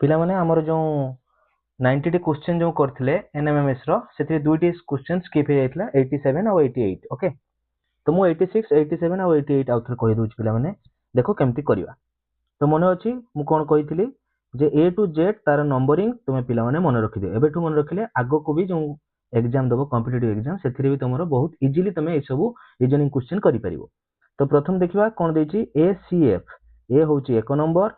पिला माने हमर जो 90 टी क्वेश्चन जो करथिले एनएमएमएस रो सेति दुईटी क्वेश्चन स्किप हे जाइतला 87 और 88 ओके। तो मु 86 87 और 88 आउथर कहि दोछ पिला माने देखो केमती करिवा। तो मने अछि मु कोन कहितली जे ए टू जेड तार नंबरिंग तुमे पिला माने मन रखि दियो। एबेठु मन रखिले आगो को भी जो एग्जाम दबो कॉम्पिटिटिव एग्जाम सेथिरे भी तमरो बहुत इजीली तमे ए सब रीजनिंग क्वेश्चन करि परिबो। तो प्रथम देखिबा कोन देछि ए सी एफ। ए होछि 1 नंबर,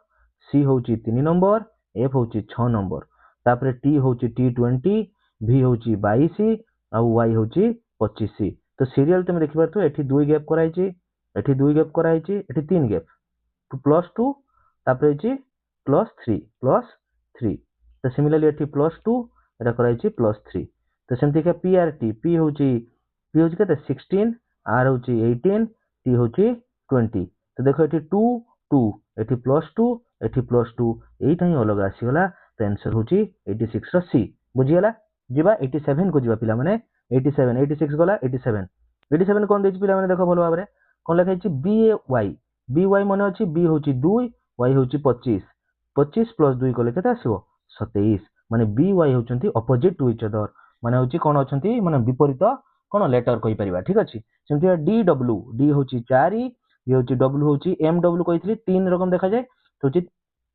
सी होछि 3 नंबर, एफ होछि 6 नंबर, तापरे टी होछि T20, भी होछि 22 और वाई होछि 25। तो सीरियल तुम देखि पारतो एठी 2 गैप कराइछि, एठी 2 गैप कराइछि, एठी 3 गैप तो +2 तापरे छि +3 तो सिमिलरली एठी +2 एटा कराइछि +3। तो सेमति के पीआरटी पी होछि केते 16, आर होछि 18, टी होछि 20। तो देखो एठी 2 2 एठी +2 एठी +2 एइटा ही अलग आसी गला। तो आंसर होछि 86 रो सी। बुझियला जिबा 87 को जिबा पिला माने 87 86 गला 87 कोन देछि पिला माने देखो भलो भाबरे कोन लिखा छि बी वाई माने अछि बी होछि 2 वाई होछि 25 25 + 2 कोले केते आसीबो 27 माने बी वाई होचंती अपोजिट टू इच अदर माने होछि कोन अछंती माने विपरीत कोन लेटर कहि परिबा। ठीक अछि सेमति डी डब्ल्यू डी होछि 4 ये होछि डब्ल्यू होछि एम डब्ल्यू कहितली 3 रकम देखा जाय तो होछि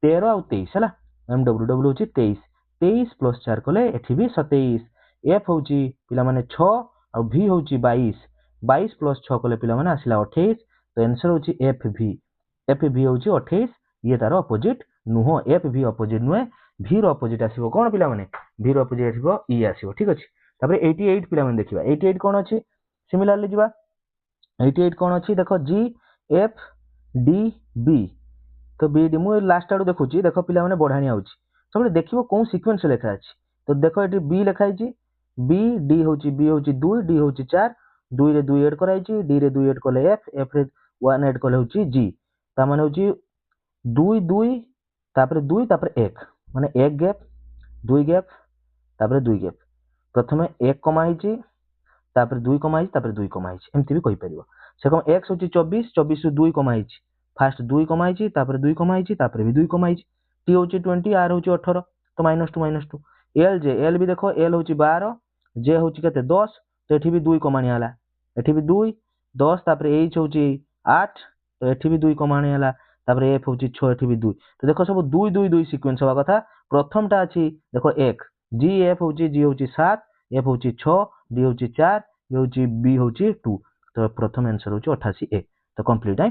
13 और 23 हला एम डब्ल्यू डब्ल्यू होछि 23 23 + 4 कोले एठी भी 27 एफ होछि पिला माने 6 और भी होछि 22 22 + 6 कोले पिला माने आसिला 28। तो आंसर होछि एफ भी होछि 28 ये तार अपोजिट नुहो एफ भी अपोजिट नुहे भी रो अपोजिट आसीबो कोन पिला माने भी रो अपोजिट आसीबो ई आसीबो। ठीक अछि तापर 88 पिला माने देखिबा 88 कोन अछि सिमिलरली जिबा 88 कोन अछि देखो जी एफ डी बी। तो बी डी मु लास्ट आडू देखुची देखो पिला माने बढ़ाणी आउची सब देखिबो कोन सीक्वेंस लेखा अछि। तो देखो एटी बी लेखा आइची बी डी होची बी होची 2 डी होची 4 2 रे 2 ऐड कराइची डी रे 2 ऐड करले एफ रे 1 ऐड करले होची जी ता माने होची 2 2 तापर 2 तापर 1 माने 1 गैप 2 गैप तापर 2 गैप प्रथमे 1 कमा आइची तापर 2 कमा आइची तापर 2 कमा आइची एमती भी कहि परिबो। सेकम x होची 24 24 रो 2 कमा आइची फास्ट 2 कमा आइची तापर 2 कमा आइची तापर भी 2 कमा आइची टी होची 20 आर होची 18 तो -2 एल भी देखो एल होची 12 जे होची केते 10 तो एठी भी 2 कमाणी हला एठी भी 2 10 तापर एच होची 8 तो एठी भी 2 कमाणी हला तापर एफ होची 6 एठी भी 2 तो देखो सब 2 2 2 सीक्वेंस होबा कथा। प्रथम टा अछि देखो 1 जी एफ होची जी होची 7 एफ होची 6 डी होची 4 ए होची बी होची 2 तो प्रथम आंसर होची 88 ए। तो कंप्लीट है।